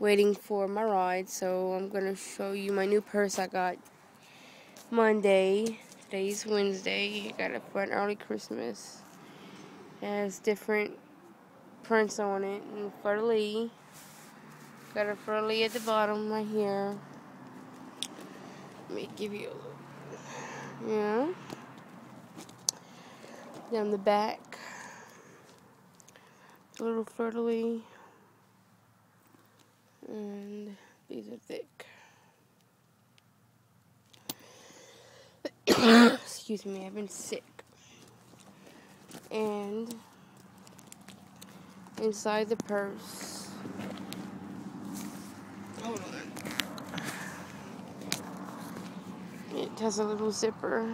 waiting for my ride, so I'm gonna show you my new purse I got Monday. Today's Wednesday. I got it for an early Christmas. It has different prints on it and fleur-de-lis. Got a fleur-de-lis at the bottom right here. Let me give you a look. Yeah. Down the back, a little fleur-de-lis, and these are thick. Excuse me, I've been sick. And inside the purse, hold on, it has a little zipper.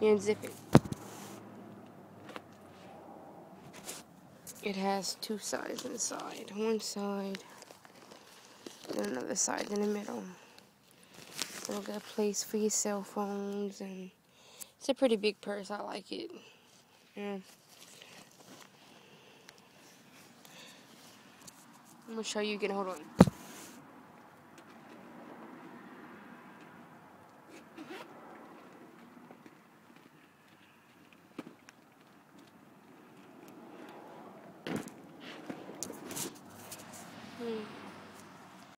You unzip it. It has two sides inside. One side and another side in the middle. It'll get a place for your cell phones, and it's a pretty big purse. I like it. Yeah. I'm gonna show you again. Hold on.